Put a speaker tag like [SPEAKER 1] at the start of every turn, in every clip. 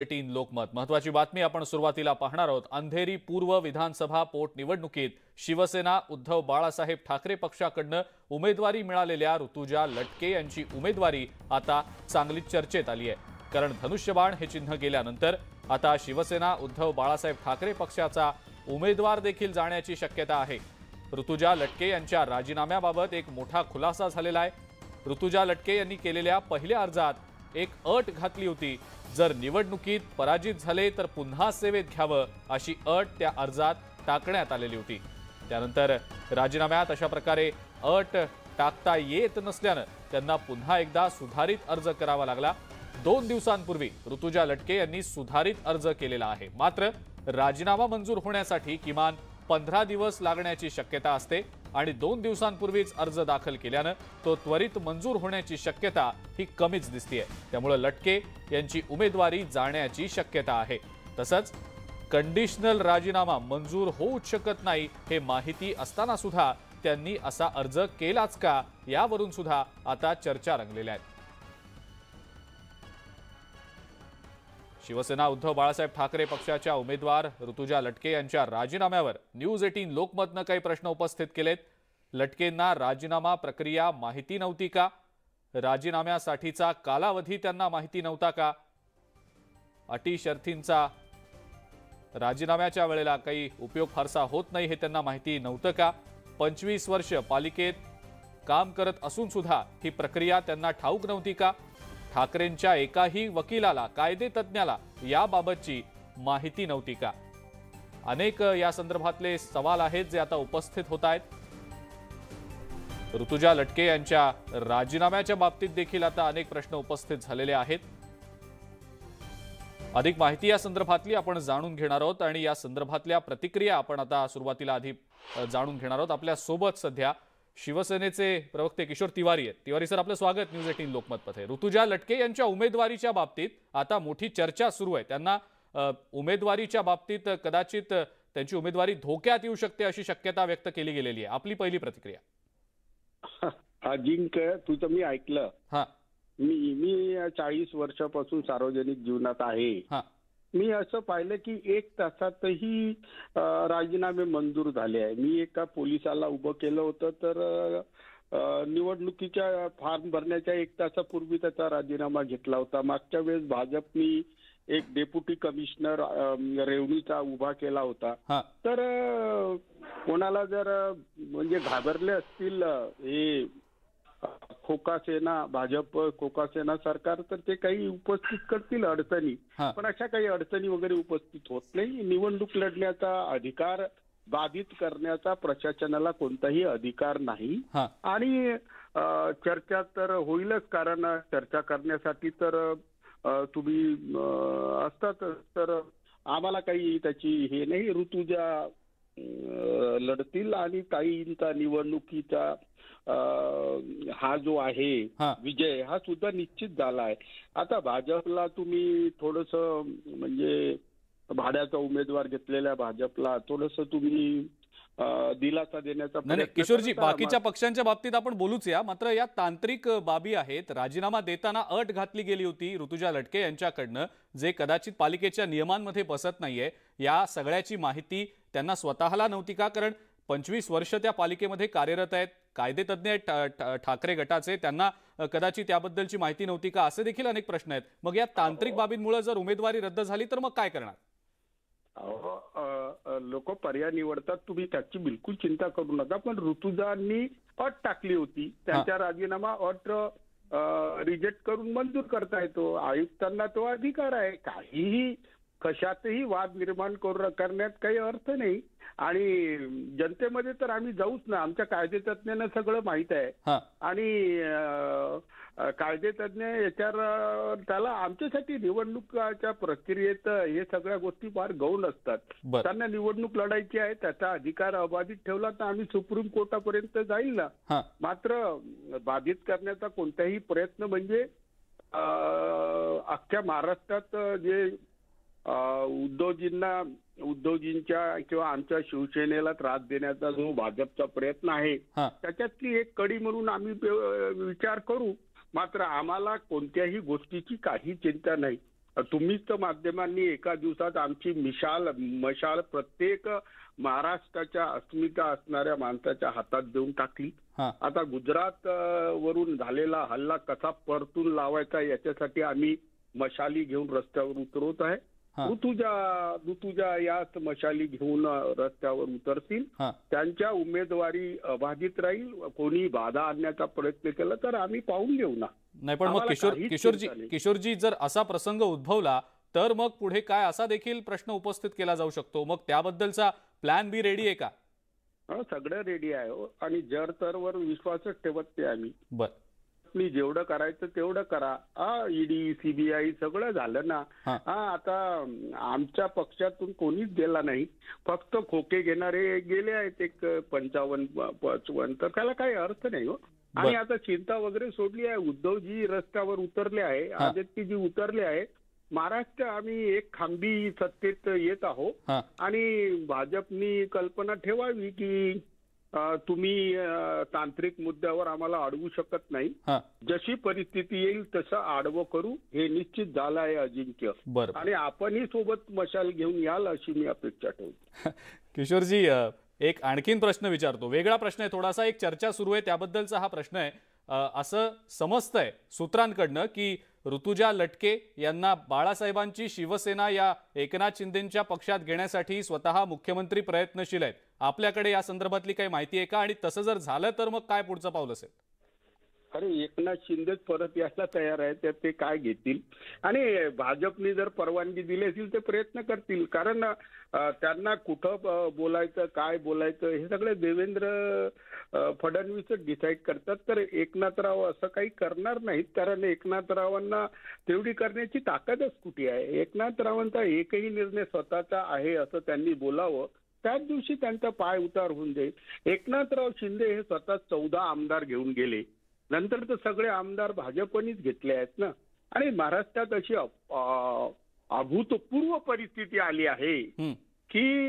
[SPEAKER 1] 18 लोकमत महत्वाची बातमी आपण सुरुवातीला पाहणार आहोत। अंधेरी पूर्व विधानसभा पोटनिवडणुकीत शिवसेना उद्धव बाळासाहेब ठाकरे पक्षाकडून उमेदवारी मिळालेल्या ऋतुजा लटके यांची उमेदवारी आता चांगली चर्चेत आली आहे। कारण धनुष्यबाण हे चिन्ह गेल्यानंतर आता शिवसेना उद्धव बाळासाहेब ठाकरे पक्षाचा उमेदवार देखील जाण्याची शक्यता आहे। ऋतुजा लटके यांच्या राजीनाम्याबाबत एक मोठा खुलासा झालेला आहे। ऋतुजा लटके यांनी केलेल्या पहिल्या अर्जात एक अट घातली होती, जर निवडणुकीत पराजित झाले तर पुन्हा सेवेत घ्यावं अशी अट त्या अर्जात टाकण्यात आलेली होती। त्यानंतर राजीनाम्यात अशा प्रकारे अट टाकता येत नसल्याने त्यांना पुन्हा एकदा सुधारित अर्ज करावा लागला। 2 दिवसांपूर्वी ऋतुजा लटके यांनी सुधारित अर्ज केलेला आहे। मात्र राजीनामा मंजूर होण्यासाठी किमान 15 दिवस लागण्याची शक्यता असते आणि 2 दिवसांपूर्वीच अर्ज दाखल केल्याने तो त्वरित मंजूर होण्याची शक्यता ही कमीच दिसतेय। त्यामुळे लटके यांची उमेदवारी जाण्याची शक्यता आहे। तसंच कंडिशनल राजीनामा मंजूर होऊच शकत नाही हे माहिती असताना सुद्धा त्यांनी असा अर्ज केलाच का, यावरून सुद्धा आता चर्चा रंगलेल्या आहेत। शिवसेना उद्धव बाळासाहेब ठाकरे पक्षाच्या उमेदवार ऋतुजा लटके यांच्या राजीनाम्यावर न्यूज 18 लोकमतने काही प्रश्न उपस्थित केलेत। लटकेंना राजीनामा प्रक्रिया माहिती नव्हती का? राजीनाम्यासाठीचा कालावधी त्यांना माहिती नव्हता का? अटी शर्तींचा राजीनाम्याच्या वेळेला काही उपयोग फारसा होत नाही हे त्यांना माहिती नव्हतं का? 25 वर्ष पालिकेत काम करत असून सुद्धा ही प्रक्रिया त्यांना ठाऊक नव्हती का? ठाकरेंच्या एकाही वकिलाला, कायदे तज्ञाला याबाबतची माहिती नव्हती का? अनेक या संदर्भातले सवाल आहेत जे आता उपस्थित होत आहेत। ऋतुजा लटके यांच्या राजीनाम्याच्या बाबतीत देखील आता अनेक प्रश्न उपस्थित झालेले आहेत। अधिक माहिती या संदर्भातली आपण जाणून घेणार आहोत आणि या संदर्भातल्या प्रतिक्रिया आपण आता सुरुवातीला आधी जाणून घेणार आहोत। आपल्या सोबत सध्या शिवसेनेचे प्रवक्ते किशोर तिवारी आहेत। तिवारी सर, आपलं स्वागत न्यूज 18 लोकमत मध्ये। ऋतुजा लटके यांच्या उमेदवारीच्या बाबतीत आता मोठी चर्चा सुरू आहे। त्यांना उमेदवारीच्या बाबतीत कदाचित त्यांची उमेदवारी धोक्यात येऊ शकते अशी शक्यता व्यक्त केली गेलेली आहे। आपली पहिली प्रतिक्रिया।
[SPEAKER 2] अजिंक्य, तुझं मी ऐकलं।
[SPEAKER 1] हां,
[SPEAKER 2] मी 40 वर्षापासून सार्वजनिक जीवनात आहे।
[SPEAKER 1] हां,
[SPEAKER 2] मी असं पाहिलं की 1 तासातही राजीनामे मंजूर झाले आहे। मी एका पोलिसाला उभं केलं होतं, तर निवडणुकीच्या फॉर्म भरण्याच्या 1 तासापूर्वी त्याचा राजीनामा घेतला होता। मागच्या वेळेस भाजपनी एक डेप्युटी कमिशनर रेवणीचा उभा केला होता। तर कोणाला जर म्हणजे घाबरले असतील हे खोका सेना, भाजप खोका सेना सरकार, तर ते काही उपस्थित करतील अडचणी, पण अशा काही अडचणी वगैरे उपस्थित होत नाही। निवडणूक लढण्याचा अधिकार बाधित करण्याचा प्रशासनाला कोणताही अधिकार नाही आणि चर्चा तर होईलच, कारण चर्चा करण्यासाठी तर तुम्ही असतात, तर आम्हाला काही त्याची हे नाही। ऋतुजा लढतील आणि काहींचा निवडणुकीचा हा जो आहे विजय हा सुद्धा निश्चित झाला आहे। आता भाजपला तुम्ही थोडस, म्हणजे भाड्याचा उमेदवार घेतलेल्या भाजपला थोडस तुम्ही दिलासा देण्याचा
[SPEAKER 1] नाही किशोरजी, बाकीच्या पक्षांच्या बाबतीत आपण बोलूच या, मात्र या तांत्रिक बाबी आहेत। राजीनामा देताना अट घातली गेली होती ऋतुजा लटके यांच्याकडनं, जे कदाचित पालिकेच्या नियमांमध्ये बसत नाहीये। या सगळ्याची माहिती त्यांना स्वतःला नव्हती का? कारण 25 वर्ष त्या पालिकेमध्ये कार्यरत आहेत, कायदे तज्ञ आहेत ठाकरे गटाचे, त्यांना कदाचित त्याबद्दलची माहिती नव्हती का? असे देखील अनेक प्रश्न आहेत। मग या तांत्रिक बाबींमुळे जर उमेदवारी रद्द झाली तर मग काय करणार?
[SPEAKER 2] लोक पर्याय निवडतात, तुम्ही त्याची बिलकुल चिंता करू नका। पण ऋतुजांनी अट टाकली होती, त्यांचा राजीनामा अट रिजेक्ट करून मंजूर करता येतो। आयुक्तांना तो अधिकार आहे। काहीही कशातही वाद निर्माण करण्यात काही अर्थ नाही आणि जनतेमध्ये तर आम्ही जाऊच ना। आमच्या कायदे तज्ञांना सगळं माहित आहे आणि कायदे तज्ञ याच्यावर त्याला आमच्यासाठी निवडणुकीच्या प्रक्रियेत हे सगळ्या गोष्टी फार गौण असतात। त्यांना निवडणूक लढायची आहे, त्याचा अधिकार अबाधित ठेवला तर आम्ही सुप्रीम कोर्टापर्यंत जाईल ना। मात्र बाधित करण्याचा कोणताही प्रयत्न, म्हणजे अख्ख्या महाराष्ट्रात जे उद्धवजींच्या किंवा आमच्या शिवसेनेला त्रास देण्याचा जो भाजपचा प्रयत्न आहे त्याच्यातली एक कडी म्हणून आम्ही विचार करू। मात्र आम्हाला कोणत्याही गोष्टीची काही चिंता नाही। तुम्हीच तर माध्यमांनी एका दिवसात आमची मशाल प्रत्येक महाराष्ट्राच्या अस्मिता असणाऱ्या माणसाच्या हातात देऊन टाकली.
[SPEAKER 1] हा.
[SPEAKER 2] आता गुजरात वरून झालेला हल्ला कसा परतून लावायचा याच्यासाठी आम्ही मशाली घेऊन रस्त्यावर उतरवत आहे. ऋतुजा याच मशाली घेऊन रस्त्यावर उतरतील. त्यांच्या उमेदवारी अबाधित राहील. कोणी बाधा आणण्याचा प्रयत्न केला तर आम्ही पाहून घेऊ ना.
[SPEAKER 1] नाही, पण मग किशोरजी जर असा प्रसंग उद्भवला तर मग पुढे काय, असा देखील प्रश्न उपस्थित केला जाऊ शकतो. मग त्याबद्दलचा प्लॅन बी रेडी आहे का?
[SPEAKER 2] सगळं रेडी आहे हो. आणि जर तरवर विश्वासच ठेवत नाही आम्ही.
[SPEAKER 1] बर,
[SPEAKER 2] मी जेवढं करायचं तेवढं करा. ईडी सीबीआय सगळं झालं ना. आता आमच्या पक्षातून कोणीच गेला नाही. फक्त खोके घेणारे गेले आहेत एक 55 तर त्याला काही अर्थ नाही हो. आणि आता चिंता वगैरे सोडली आहे. उद्धवजी रस्त्यावर उतरले आहे, आदित्यजी उतरले आहे. महाराष्ट्र आम्ही एक खांबी सत्तेत येत आहोत. आणि भाजपनी कल्पना ठेवावी की तुम्ही तांत्रिक मुद्द्यावर आम्हाला अडवू शकत नाही. जशी परिस्थिती येईल तसं आडवं करू हे निश्चित झालं आहे अजिंक्य. आणि आपणही सोबत मशाल घेऊन याल अशी मी अपेक्षा ठेवतो.
[SPEAKER 1] किशोरजी, एक आणखीन प्रश्न विचारतो. वेगळा प्रश्न आहे थोडासा. एक चर्चा सुरू आहे त्याबद्दलचा हा प्रश्न आहे. असं समजतंय सूत्रांकडनं की ऋतुजा लटके यांना बाळासाहेबांची शिवसेना या एकनाथ शिंदेंच्या पक्षात घेण्यासाठी स्वतः मुख्यमंत्री प्रयत्नशील आहेत. आपल्याकडे या संदर्भातली काही माहिती आहे का? आणि तसं जर झालं तर मग काय पुढचं पाऊल असेल?
[SPEAKER 2] अरे, एकनाथ शिंदे परत यायला तयार आहेत. त्यात ते काय घेतील. आणि भाजपने जर परवानगी दिली असेल ते प्रयत्न करतील. कारण त्यांना कुठं बोलायचं, काय बोलायचं हे सगळे देवेंद्र फडणवीसच डिसाईड करतात. तर एकनाथराव असं काही करणार नाहीत. कारण एकनाथरावांना तेवढी करण्याची ताकदच कुठे आहे. एकनाथरावांचा एकही निर्णय स्वतःचा आहे असं त्यांनी बोलावं. त्याच दिवशी त्यांचा पाय उतार होऊन जाईल. एकनाथराव शिंदे हे स्वतः 14 आमदार घेऊन गेले. नंतर तर सगळे आमदार भाजपनीच घेतले आहेत ना. आणि महाराष्ट्रात अशी अभूतपूर्व परिस्थिती आली आहे की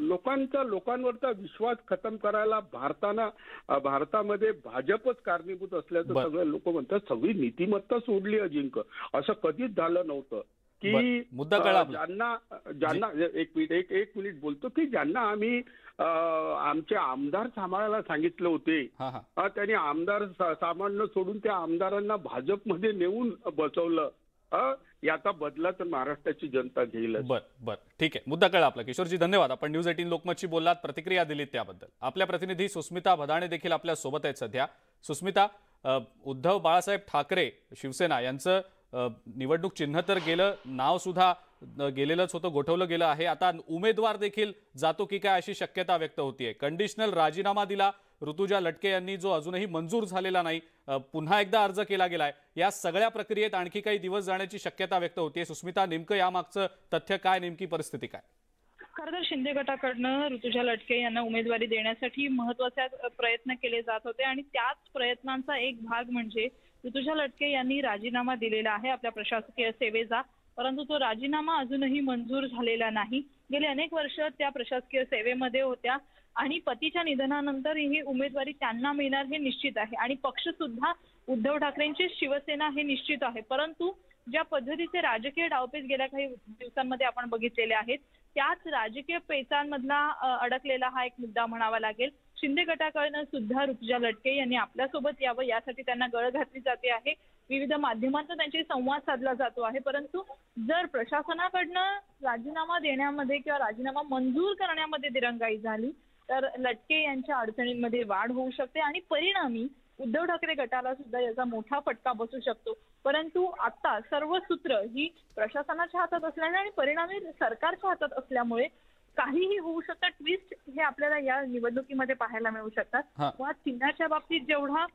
[SPEAKER 2] लोकांवरचा विश्वास खतम करायला भारतामध्ये भाजपच कारणीभूत असल्याचं सगळे लोक म्हणतात. सगळी नीतिमत्ता सोडली अजिंक्य. असं कधीच झालं नव्हतं की ज्यांना एक मिनिट बोलतो की ज्यांना आम्ही आमचे आमदार सांभाळायला सांगितले होते त्यांनी आमदार सामान्य सोडून त्या आमदारांना भाजपमध्ये नेऊन बसवलं. याचा बदला तर महाराष्ट्राची जनता घेईल.
[SPEAKER 1] बर, ठीक आहे. मुद्दा कळला आपला. किशोरजी, धन्यवाद. आपण न्यूज 18 लोकमतशी बोललात, प्रतिक्रिया दिलीत त्याबद्दल. आपल्या प्रतिनिधी सुस्मिता भदाणे देखील आपल्या सोबत आहेत सध्या. सुस्मिता, उद्धव बाळासाहेब ठाकरे शिवसेना यांचं निवडणूक चिन्ह तर गेलं, नाव सुद्धा गेलेलंच होतं, गोठवलं गेलं आहे. आता उमेदवार देखील जातो की काय अशी शक्यता व्यक्त होतीये. कंडिशनल राजीनामा दिला ऋतुजा लटके यांनी, जो अजूनही मंजूर झालेला नाही. पुन्हा एकदा अर्ज केला गेलाय. या सगळ्या प्रक्रियेत आणखी काही दिवस जाण्याची शक्यता व्यक्त होतीये. सुस्मिता, नेमकं यामागचं तथ्य काय, नेमकी परिस्थिती काय?
[SPEAKER 3] खरं तर शिंदे गटाकडनं ऋतुजा लटके यांना उमेदवारी देण्यासाठी महत्त्वाचे प्रयत्न केले जात होते. आणि त्याच प्रयत्नांचा एक भाग म्हणजे ऋतुजा लटके यांनी राजीनामा दिलेला आहे आपल्या प्रशासकीय सेवेचा. परंतु तो राजीनामा अजूनही मंजूर झालेला नाही. गेली अनेक वर्ष त्या प्रशासकीय सेवेमध्ये होत्या आणि पतीच्या निधनानंतर ही उमेदवारी त्यांना मिळणार हे निश्चित आहे. आणि पक्ष सुद्धा उद्धव ठाकरेंची शिवसेना हे निश्चित आहे. परंतु ज्या पद्धतीचे राजकीय डावपेच गेल्या काही दिवसांमध्ये आपण बघितलेले आहेत, त्याच राजकीय पेचांमधला अडकलेला हा एक मुद्दा म्हणावा लागेल. शिंदे गटाकडनं सुद्धा ऋतुजा लटके यांनी आपल्यासोबत यावं यासाठी त्यांना गळ घातली जाते आहे. विविध माध्यमांतून त्यांची संवाद साधला जातो आहे. परंतु जर प्रशासनाकडनं राजीनामा देण्यामध्ये किंवा राजीनामा मंजूर करण्यामध्ये दिरंगाई झाली तर लटके यांच्या अडचणींमध्ये वाढ होऊ शकते आणि परिणामी उद्धव ठाकरे गटाला सुद्धा याचा मोठा फटका बसू शकतो. परंतु आता सर्व सूत्र ही प्रशासनाच्या हातात असल्याने आणि परिणामी सरकारच्या हातात असल्यामुळे काहीही होऊ शकतं. ट्विस्ट हे आपल्याला या निवडणुकीमध्ये पाहायला मिळू शकतात. मुळात चिन्हाच्या बाबतीत जेवढा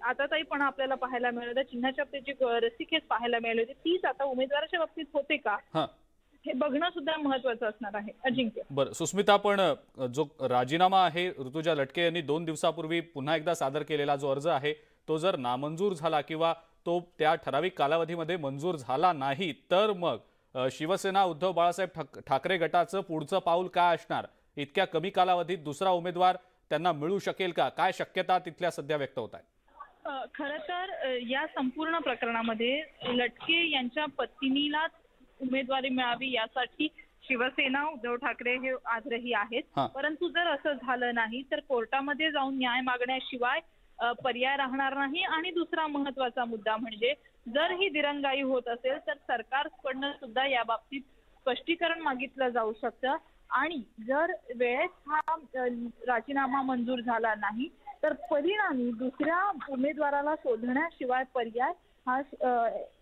[SPEAKER 3] आताताईपणा आपल्याला पाहायला मिळाला, चिन्हाच्या बाबतीत जी रस्सीखेच पाहायला मिळाली होती तीच आता उमेदवाराच्या बाबतीत होते का हे बघणं सुद्धा महत्वाचं असणार आहे. अजिंक्य,
[SPEAKER 1] बरं सुस्मिता, पण जो राजीनामा आहे ऋतुजा लटके यांनी 2 दिवसापूर्वी पुन्हा एकदा सादर केलेला जो अर्ज आहे तो जर नामंजूर झाला किंवा तो त्या ठराविक कालावधीमध्ये मंजूर झाला नाही तर मग शिवसेना उद्धव बाळासाहेब ठाकरे गटाचं पुढचं पाऊल काय असणार? इतक्या कमी कालावधीत दुसरा उमेदवार त्यांना मिळू शकेल का? काय शक्यता तिथल्या सध्या व्यक्त होत आहे?
[SPEAKER 3] खरं तर या संपूर्ण प्रकरणामध्ये लटके यांच्या पत्नीलाच उमेदवारी मिळावी यासाठी शिवसेना उद्धव ठाकरे हे आग्रही आहेत.
[SPEAKER 1] हां.
[SPEAKER 3] परंतु जर असं झालं नाही तर कोर्टामध्ये जाऊन न्याय मागण्याशिवाय पर्याय राहणार नाही. आणि दुसरा महत्वाचा मुद्दा म्हणजे जर ही दिरंगाई होत असेल तर सरकारकडनं सुद्धा या बाबतीत स्पष्टीकरण मागितलं जाऊ शकतं. आणि जर वेळेत हा राजीनामा मंजूर झाला नाही तर परिणामी दुसऱ्या उमेदवाराला शोधण्याशिवाय पर्याय हा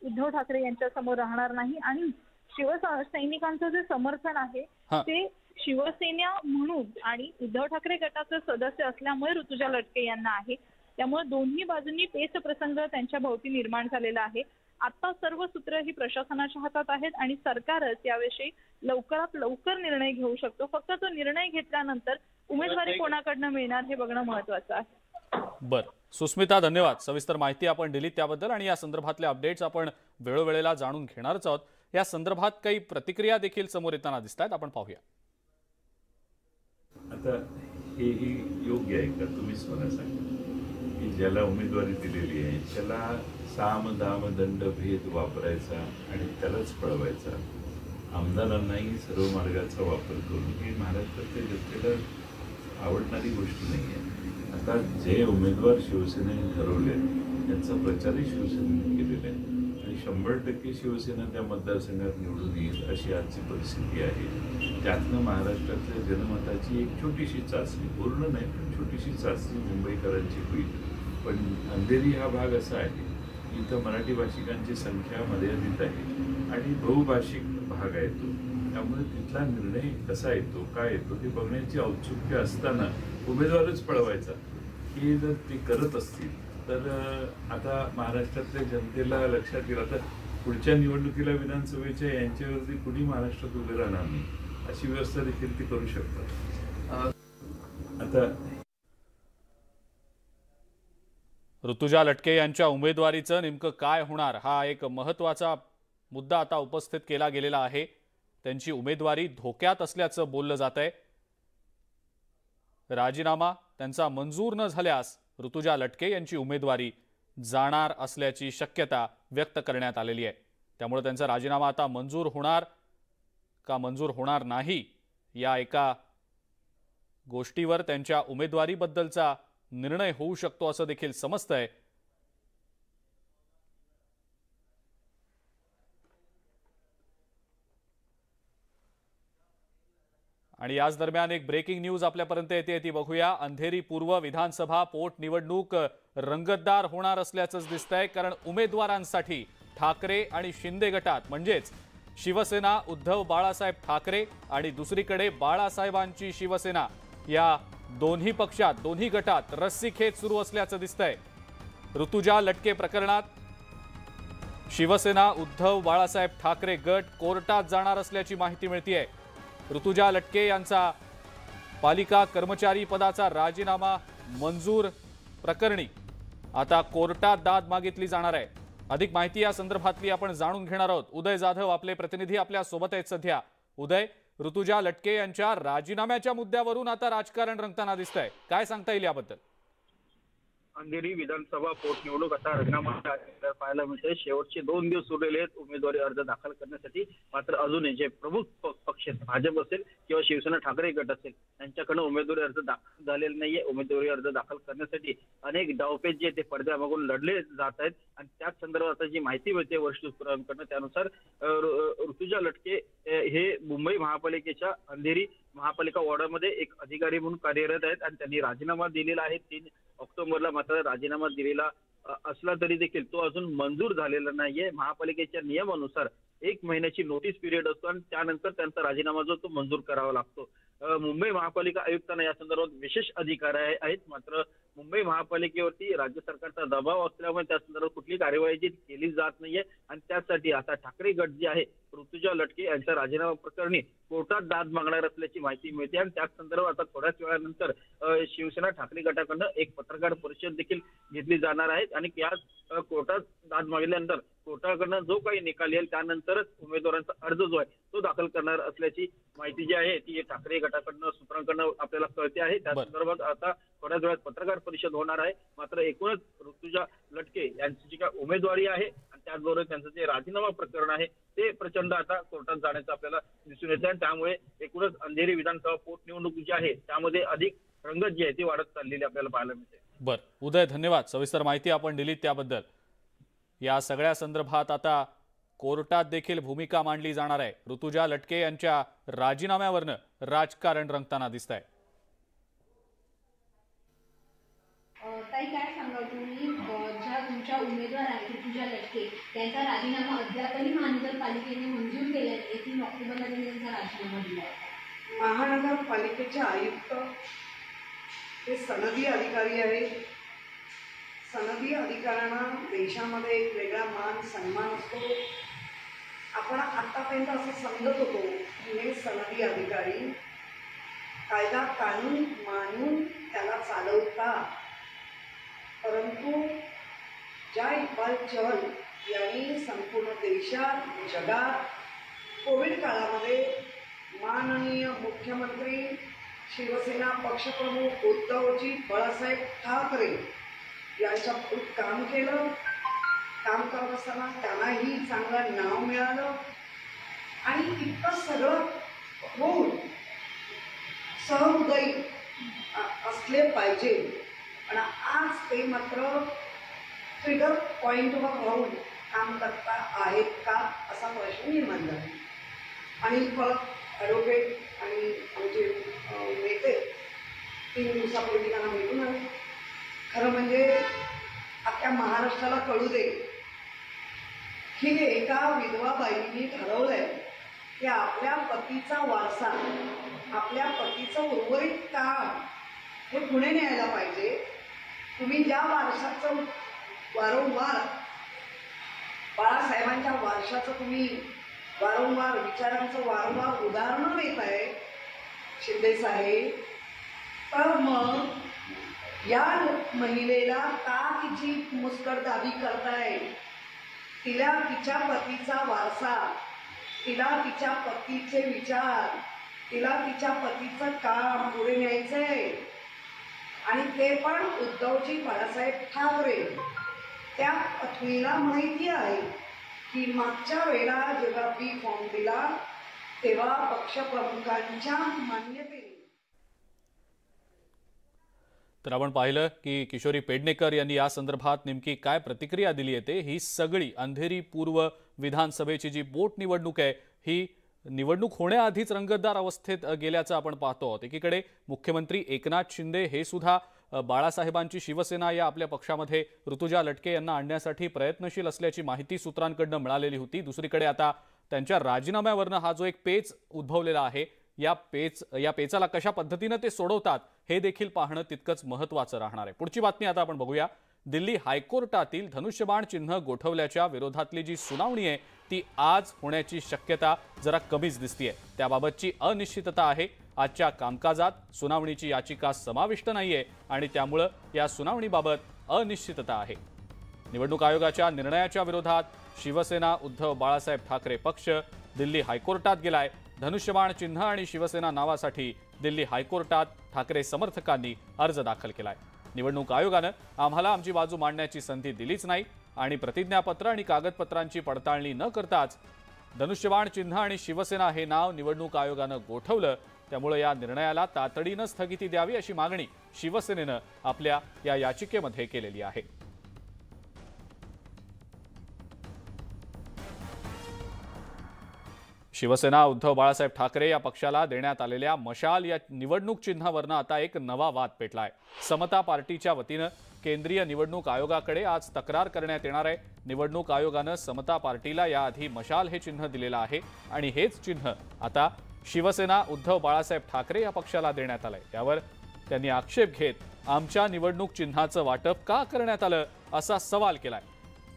[SPEAKER 3] उद्धव ठाकरे यांच्या समोर राहणार नाही. आणि शिवसैनिकांचं जे समर्थन आहे ते शिवसेना म्हणून आणि उद्धव ठाकरे गटाचे सदस्य असल्यामुळे ऋतुजा लटके यांना आहे. त्यामुळे दोन्ही बाजूंनी पेच प्रसंग त्यांच्या भोवती निर्माण झालेला आहे. आता सर्व सूत्र ही प्रशासनाच्या हातात आहेत आणि सरकारच याविषयी लवकरात लवकर निर्णय घेऊ शकतो. फक्त तो निर्णय घेतल्यानंतर उमेदवारी कोणाकडनं मिळणार हे बघणं महत्वाचं आहे.
[SPEAKER 1] बर, सुस्मिता, धन्यवाद. सविस्तर माहिती आपण दिली त्याबद्दल आणि या संदर्भातले अपडेट्स आपण वेळोवेळेला जाणून घेणारच आहोत. या संदर्भात काही प्रतिक्रिया देखील समोर येताना दिसतात, आपण पाहूया.
[SPEAKER 4] आता हेही योग्य आहे का? तुम्हीच मला सांगा की ज्याला उमेदवारी दिलेली आहे त्याला साम दाम दंड भेद वापरायचा आणि त्यालाच पळवायचा, आमदारांनाही सर्व मार्गाचा वापर करून, ही महाराष्ट्रातल्या जनतेला आवडणारी गोष्ट नाही आहे. आता जे उमेदवार शिवसेनेने ठरवले त्यांचा प्रचारही शिवसेनेने केलेला आहे आणि 100% शिवसेना त्या मतदारसंघात निवडून येईल अशी आजची परिस्थिती आहे. त्यातनं महाराष्ट्रातल्या जनमताची एक छोटीशी चाचणी, पूर्ण नाही पण छोटीशी चाचणी मुंबईकरांची होईल. पण अंधेरी हा भाग असा आहे इथं मराठी भाषिकांची संख्या मर्यादित आहे आणि बहुभाषिक भाग आहे तो. त्यामुळे तिथला निर्णय कसा येतो, काय येतो ते बघण्याची औत्सुक्य असताना उमेदवारच पळवायचा हे जर ते करत असतील तर आता महाराष्ट्रातल्या जनतेला लक्षात येईल. आता पुढच्या निवडणुकीला विधानसभेच्या यांच्यावरती कुणी महाराष्ट्रात उभे राहणार नाही अशी व्यवस्था देखील ती करू शकतात. आता
[SPEAKER 1] ऋतुजा लटके यांच्या उमेदवारीचं नेमकं काय होणार हा एक महत्त्वाचा मुद्दा आता उपस्थित केला गेलेला आहे. त्यांची उमेदवारी धोक्यात असल्याचं बोललं जात आहे. राजीनामा त्यांचा मंजूर न झाल्यास ऋतुजा लटके यांची उमेदवारी जाणार असल्याची शक्यता व्यक्त करण्यात आलेली आहे. त्यामुळे त्यांचा राजीनामा आता मंजूर होणार का मंजूर होणार नाही या एका गोष्टीवर त्यांच्या उमेदवारीबद्दलचा निर्णय होऊ शकतो असं देखील समजतंय. आणि याच दरम्यान एक ब्रेकिंग न्यूज आपल्यापर्यंत येते, ती बघूया. अंधेरी पूर्व विधानसभा पोटनिवडणूक रंगतदार होणार असल्याचंच दिसतंय. कारण उमेदवारांसाठी ठाकरे आणि शिंदे गटात म्हणजेच शिवसेना उद्धव बाळासाहेब ठाकरे आणि दुसरीकडे बाळासाहेबांची शिवसेना या दोन्ही पक्षात, दोन्ही गटात रस्सीखेच सुरू असल्याचं दिसतंय. ऋतुजा लटके प्रकरणात शिवसेना उद्धव बाळासाहेब ठाकरे गट कोर्टात जाणार असल्याची माहिती मिळतेय. ऋतुजा लटके यांचा पालिका कर्मचारी पदाचा राजीनामा मंजूर प्रकरणी आता कोर्टात दाद मागितली जाणार आहे. अधिक माहिती या संदर्भातली आपण जाणून घेणार आहोत. उदय जाधव आपले प्रतिनिधी आपल्या सोबत आहेत सध्या. उदय, ऋतुजा लटके यांच्या राजीनाम्याच्या मुद्द्यावरून आता राजकारण रंगताना दिसतंय, काय सांगता येईल याबद्दल?
[SPEAKER 5] अंधेरी विधानसभा पोटनिवडणूक आता रंगणामध्ये पाहायला मिळते. शेवटचे 2 दिवस उरलेले आहेत उमेदवारी अर्ज दाखल करण्यासाठी. मात्र अजूनही जे प्रमुख पक्ष भाजप असेल किंवा शिवसेना ठाकरे गट असेल यांच्याकडनं उमेदवारी अर्ज दाखल झालेला नाहीये. उमेदवारी अर्ज दाखल करण्यासाठी अनेक डावपेच जे ते पडद्यामागून लढले जात आहेत आणि त्याच संदर्भात जी माहिती मिळते वरिष्ठ सूत्रांकडनं त्यानुसार ऋतुजा लटके हे मुंबई महापालिकेच्या अंधेरी महापालिका वॉर्डामध्ये एक अधिकारी म्हणून कार्यरत आहेत आणि त्यांनी राजीनामा दिलेला आहे 3 ऑक्टोबरला. मात्र राजीनामा दिलेला असला तरी देखील तो अजून मंजूर झालेला नाहीये. महापालिकेच्या नियमानुसार 1 महिन्याची नोटीस पिरियड असतो आणि त्यानंतर त्यांचा राजीनामा जो तो मंजूर करावा लागतो. मुंबई महापालिका आयुक्तांना या संदर्भात विशेष अधिकार आहेत. मात्र मुंबई महापालिकेवरती राज्य सरकारचा दबाव असल्यामुळे त्या संदर्भात कुठली कार्यवाही जी केली जात नाहीये आणि त्यासाठी आता ठाकरे गट जे आहे ऋतुजा लटके यांच्या राजीनामा प्रकरणी कोर्टात दाद मागणार असल्याची माहिती मिळते आणि त्याच संदर्भात आता थोड्याच वेळानंतर शिवसेना ठाकरे गटाकडनं एक पत्रकार परिषद देखील घेतली जाणार आहे आणि या कोर्टात दाद मागितल्यानंतर कोर्टाकडनं जो काही निकाल येईल त्यानंतरच उमेदवारांचा अर्ज जो आहे तो दाखल करणार असल्याची माहिती जी आहे ती ठाकरे गटाकडनं सूत्रांकडनं आपल्याला कळते आहे. त्या संदर्भात आता थोड्याच वेळात पत्रकार परिषद होणार आहे. मात्र एकूणच ऋतुजा लटके यांची जी काय उमेदवारी आहे आणि त्याचबरोबर त्यांचं जे राजीनामा प्रकरण आहे ते प्रचंड आता कोर्टात जाण्याचं आपल्याला दिसून येतं आणि त्यामुळे एकूणच अंधेरी विधानसभा पोटनिवडणूक जी आहे त्यामध्ये अधिक रंगत जी आहे ती वाढत चाललेली आपल्याला पाहायला मिळते.
[SPEAKER 1] बरं उदय, धन्यवाद. सविस्तर माहिती आपण दिलीत त्याबद्दल. या सगळ्या संदर्भात आता कोर्टात देखील भूमिका मांडली जाणार आहे. ऋतुजा लटके यांच्या राजीनाम्यावरनं राजकारण रंगताना दिसतंय.
[SPEAKER 6] ताई काय सांगाल तुम्ही, ज्या तुमच्या उमेदवार आहेत ऋतुजा लटके त्यांचा राजीनामा अद्यापही महानगरपालिकेने मंजूर केला आहे. 3 ऑक्टोबरला त्यांचा राजीनामा दिला आहे.
[SPEAKER 7] महानगरपालिकेचे आयुक्त हे सनदी अधिकारी आहेत. सनदी अधिकाऱ्यांना देशामध्ये एक वेगळा मान सन्मान असतो. आपण आतापर्यंत असं समजत होतो की हे सनदी अधिकारी कायदा कानून मानून त्याला चालवतात, परंतु ज्या इक्बाल चहल यांनी संपूर्ण देशात जगात कोविड काळामध्ये माननीय मुख्यमंत्री शिवसेना पक्षप्रमुख उद्धवजी बाळासाहेब ठाकरे यांच्या काम केलं. काम करत असताना त्यांनाही चांगलं नाव मिळालं आणि इतकं सगळं होऊन सहृदयी असले पाहिजे. पण आज ते मात्र ट्रिगर पॉईंटवर राहून काम करता आहेत का असा प्रश्न निर्माण झाला. आणि परत ॲडव्होकेट आणि आमचे नेते 3 दिवसापूर्वी त्यांना भेटून आले. खरं म्हणजे अख्ख्या महाराष्ट्राला कळू दे की एका विधवा बाईंनी ठरवलंय की आपल्या पतीचा वारसा, आपल्या पतीचं उर्वरित काम हे पुढे न्यायला पाहिजे. तुम्ही ज्या वारशाचं वारंवार बाळासाहेबांच्या वारशाचं तुम्ही वारंवार विचारांचं वारंवार उदाहरणं देत आहे शिंदे साहेब, तर मग या महिलेला का तिची मुस्कटदाबी करताय? तिला तिच्या पतीचा वारसा, तिला तिच्या पतीचे विचार, तिला तिच्या पतीचं काम पुढे न्यायचंय आणि ते पण उद्धवजी बाळासाहेब ठाकरे. त्या पत्नीला माहिती आहे की मागच्या वेळेला जेव्हा बी फॉर्म दिला तेव्हा पक्षप्रमुखांच्या मान्यतेने.
[SPEAKER 1] तर आपण पाहिलं की किशोरी पेडणेकर यांनी या संदर्भात नेमकी काय प्रतिक्रिया दिली आहे. ही सगळी अंधेरी पूर्व विधानसभेची जी पोटनिवडणूक आहे ही निवडणूक होण्याआधीच रंगतदार अवस्थेत गेल्याचं आपण पाहतो आहोत. एकीकडे मुख्यमंत्री एकनाथ शिंदे हे सुद्धा बाळासाहेबांची शिवसेना या आपल्या पक्षामध्ये ऋतुजा लटके यांना आणण्यासाठी प्रयत्नशील असल्याची माहिती सूत्रांकडून मिळालेली होती. दुसरीकडे आता त्यांच्या राजीनाम्यावरनं हा जो एक पेच उद्भवलेला आहे या पेचाला कशा पद्धतीने ते सोडवतात हे देखील पाहणं तितकंच महत्त्वाचं राहणार आहे. पुढची बातमी आता आपण बघूया. दिल्ली हायकोर्टातील धनुष्यबाण चिन्ह गोठवल्याच्या विरोधातली जी सुनावणी आहे ती आज होण्याची शक्यता जरा कमीच दिसतेय. त्याबाबतची अनिश्चितता आहे. आजच्या कामकाजात सुनावणीची याचिका समाविष्ट नाहीये आणि त्यामुळे या सुनावणीबाबत अनिश्चितता आहे. निवडणूक आयोगाच्या निर्णयाच्या विरोधात शिवसेना उद्धव बाळासाहेब ठाकरे पक्ष दिल्ली हायकोर्टात गेलाय. धनुष्यबाण चिन्ह आणि शिवसेना नावासाठी दिल्ली हायकोर्टात ठाकरे समर्थकांनी अर्ज दाखल केलाय. निवडणूक आयोगानं आम्हाला आमची बाजू मांडण्याची संधी दिलीच नाही आणि प्रतिज्ञापत्र आणि कागदपत्रांची पडताळणी न करताच धनुष्यबाण चिन्ह आणि शिवसेना हे नाव निवडणूक आयोगानं गोठवलं. त्यामुळे या निर्णयाला तातडीनं स्थगिती द्यावी अशी मागणी शिवसेनेनं आपल्या या याचिकेमध्ये केलेली आहे. शिवसेना उद्धव बाळासाहेब ठाकरे या पक्षाला देण्यात आलेल्या मशाल या निवडणूक चिन्हावरनं आता एक नवा वाद पेटलाय. समता पार्टीच्या वतीनं केंद्रीय निवडणूक आयोगाकडे आज तक्रार करण्यात येणार आहे. निवडणूक आयोगानं समता पार्टीला याआधी मशाल हे चिन्ह दिलेलं आहे आणि हेच चिन्ह आता शिवसेना उद्धव बाळासाहेब ठाकरे या पक्षाला देण्यात आलंय. त्यावर त्यांनी आक्षेप घेत आमच्या निवडणूक चिन्हाचं वाटप का करण्यात आलं असा सवाल केलाय.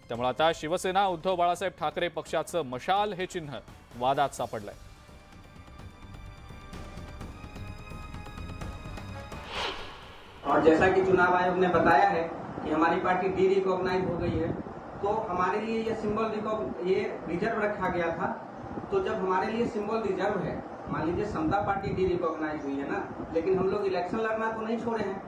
[SPEAKER 1] त्यामुळे आता शिवसेना उद्धव बाळासाहेब ठाकरे पक्षाचं मशाल हे चिन्ह वादात सापडलंय.
[SPEAKER 8] और जैसा कि चुनाव आयोग ने बताया है कि हमारी पार्टी डी रिकॉग्नाइज हो गई है, तो हमारे लिए ये सिंबल ये रिजर्व रखा गया था। तो जब हमारे लिए सिंबल रिजर्व है, मान लीजिए समता पार्टी डी रिकॉग्नाइज हुई है ना, लेकिन हम लोग इलेक्शन लड़ना तो नहीं छोड़े हैं,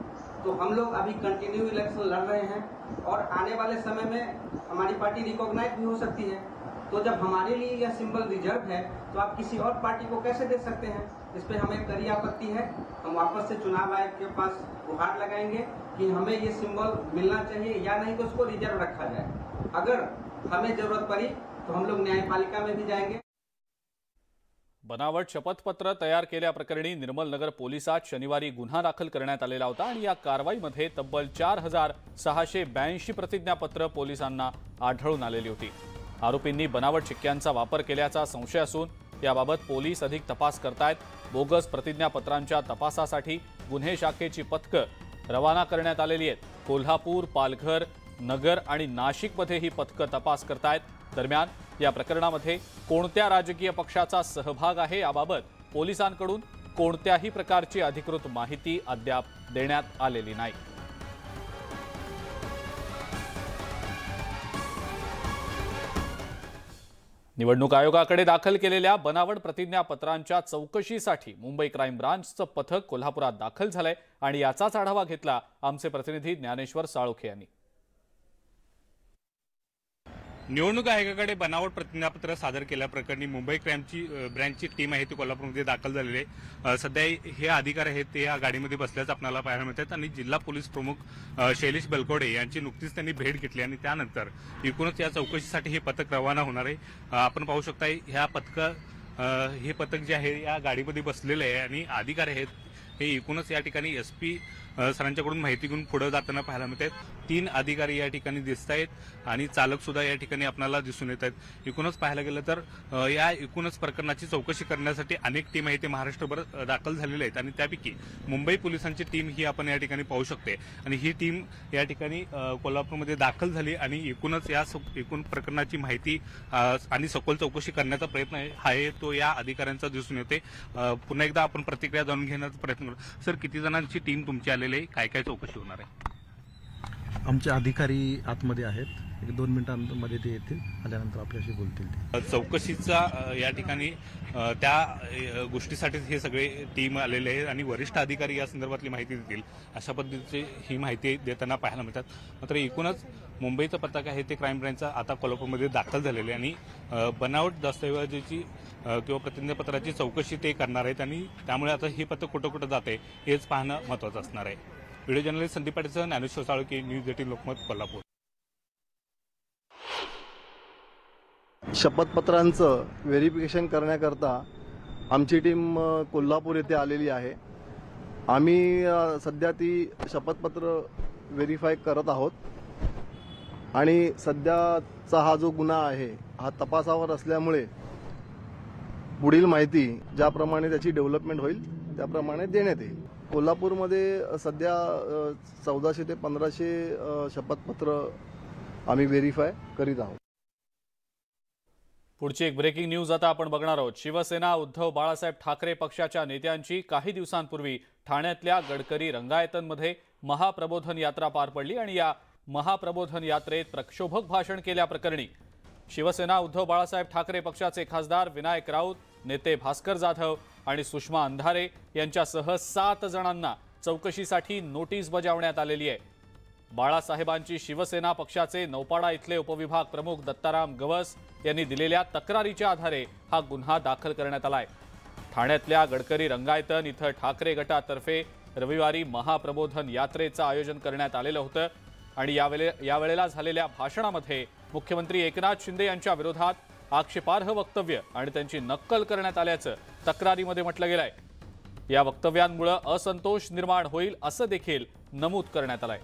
[SPEAKER 8] तो हम लोग अभी कंटिन्यू इलेक्शन लड़ रहे हैं और आने वाले समय में हमारी पार्टी रिकॉग्नाइज भी हो सकती है। तो जब हमारे लिए यह सिंबल रिजर्व है तो आप किसी और पार्टी को कैसे दे सकते हैं? इस पे हमें कड़ी आपत्ति है। हम वापस से चुनाव आयोग के पास गुहार लगाएंगे कि हमें ये सिंबल मिलना चाहिए या नहीं, तो उसको रिजर्व रखा जाए। अगर हमें जरूरत पड़ी तो हम लोग न्यायपालिका में भी जाएंगे।
[SPEAKER 1] बनावट शपथपत्र तयार केल्याप्रकरणी निर्मल नगर पोलिसात शनिवारी गुन्हा दाखल करण्यात आलेला होता आणि या कारवाईमध्ये तब्बल 4682 प्रतिज्ञापत्र पोलिसांना आढळून आलेली होती। आरोपींनी बनावट शिक्क्यांचा वापर केल्याचा संशय असून याबाबत पोलीस अधिक तपास करतायत। बोगस प्रतिज्ञापत्रांच्या तपासासाठी गुन्हे शाखेची पथकं रवाना करण्यात आलेली आहेत। कोल्हापूर, पालघर, नगर आणि नाशिकमध्ये ही पथकं तपास करतायत। दरम्यान या प्रकरणामध्ये कोणत्या राजकीय पक्षाचा सहभाग आहे याबाबत पोलिसांकडून कोणत्याही प्रकारची अधिकृत माहिती अद्याप देण्यात आलेली नाही। निवडणूक आयोगाकडे दाखल केलेल्या बनावट प्रतिज्ञापत्रांच्या चौकशीसाठी मुंबई क्राईम ब्रांचचं पथक कोल्हापुरात दाखल झालंय आणि याचाच आढावा घेतला आमचे प्रतिनिधी ज्ञानेश्वर साळोखे यांनी।
[SPEAKER 9] निवडणूक आयोगाकडे बनावट प्रतिज्ञापत्र सादर केल्याप्रकरणी मुंबई क्राईमची ब्रँचची टीम आहे ती कोल्हापूरमध्ये दाखल झालेली आहे। सध्या हे अधिकारी आहेत ते या गाडीमध्ये बसल्याचं आपल्याला पाहायला मिळतात आणि जिल्हा पोलीस प्रमुख शैलेश बेलकोडे यांची नुकतीच त्यांनी भेट घेतली आणि त्यानंतर एकूणच या चौकशीसाठी हे पथक रवाना होणार आहे। आपण पाहू शकता हे पथक जे आहे या गाडीमध्ये बसलेले आहे आणि अधिकारी आहेत हे एकूणच या ठिकाणी एसपी सरांच्याकडून माहिती घेऊन पुढे जाताना पाहायला मिळतात। 3 अधिकारी या ठिकाणी दिसत आहेत आणि चालक सुद्धा या ठिकाणी आपल्याला दिसून येत आहेत। एकूणच पाहायला गेलं तर या एकूणच प्रकरणाची चौकशी करण्यासाठी अनेक टीम आहे ते महाराष्ट्रभर दाखल झालेले आहेत आणि त्यापैकी मुंबई पोलिसांची टीम ही आपण या ठिकाणी पाहू शकते आणि ही टीम या ठिकाणी कोल्हापूरमध्ये दाखल झाली आणि एकूणच या एकूण प्रकरणाची माहिती आणि सखोल चौकशी करण्याचा प्रयत्न आहे तो या अधिकाऱ्यांचा दिसून येते। पुन्हा एकदा आपण प्रतिक्रिया जाणून घेण्याचा प्रयत्न करू। सर, किती जणांची टीम तुमची आलेली आहे, काय काय चौकशी होणार आहे?
[SPEAKER 10] आमचे अधिकारी आतमध्ये आहेत, 1-2 मिनिटांमध्ये ते येतील, आल्यानंतर आपल्याशी बोलतील।
[SPEAKER 9] चौकशीचा या ठिकाणी त्या गोष्टीसाठी हे सगळे टीम आलेले आहेत आणि वरिष्ठ अधिकारी या संदर्भातली माहिती देतील अशा पद्धतीची ही माहिती देताना पाहायला मिळतात। मात्र एकूणच मुंबईचं पथक आहे ते क्राईम ब्रँचचा आता कोल्हापूरमध्ये दाखल झालेले आणि बनावट दस्तऐवजाची किंवा प्रतिज्ञापत्राची चौकशी ते करणार आहेत आणि त्यामुळे आता हे पथक कुठं कुठं जाते हेच पाहणं महत्त्वाचं असणार आहे। व्हिडिओ जर्नलिस्ट संदीप पाटीलसह ज्ञानेश्वर साळोखे, न्यूज 18 लोकमत, कोल्हापूर।
[SPEAKER 11] शपथपत्रांचं व्हेरिफिकेशन करण्याकरता आमची टीम कोल्हापूर येथे आलेली आहे। आम्ही सध्या ती शपथपत्र व्हेरीफाय करत आहोत आणि सध्याचा हा जो गुन्हा आहे हा तपासावर असल्यामुळे पुढील माहिती ज्याप्रमाणे त्याची डेव्हलपमेंट होईल त्याप्रमाणे देण्यात येईल। कोल्हापूरमध्ये सध्या 1400 ते 1500 शपथपत्र आम्ही व्हेरीफाय करीत आहोत।
[SPEAKER 1] पुढची एक ब्रेकिंग न्यूज आता आपण बघणार आहोत। शिवसेना उद्धव बाळासाहेब ठाकरे पक्षाच्या नेत्यांची काही दिवसांपूर्वी ठाण्यातल्या गडकरी रंगायतनमध्ये महाप्रबोधन यात्रा पार पडली आणि या महाप्रबोधन यात्रेत प्रक्षोभक भाषण केल्याप्रकरणी शिवसेना उद्धव बाळासाहेब ठाकरे पक्षाचे खासदार विनायक राऊत, नेते भास्कर जाधव आणि सुषमा अंधारे यांच्यासह 7 जणांना चौकशीसाठी नोटीस बजावण्यात आलेली आहे। बाळासाहेबांची शिवसेना पक्षाचे नौपाडा इथले उपविभाग प्रमुख दत्ताराम गवस यांनी दिलेल्या तक्रारीच्या आधारे हा गुन्हा दाखल करण्यात आलाय। ठाण्यातल्या गडकरी रंगायतन इथं ठाकरे गटातर्फे रविवारी महाप्रबोधन यात्रेचं आयोजन करण्यात आलेलं होतं आणि यावेळेला झालेल्या भाषणामध्ये मुख्यमंत्री एकनाथ शिंदे यांच्या विरोधात आक्षेपार्ह वक्तव्य आणि त्यांची नक्कल करण्यात आल्याचं तक्रारीमध्ये म्हटलं गेलंय। या वक्तव्यांमुळे असंतोष निर्माण होईल असं देखील नमूद करण्यात आलंय।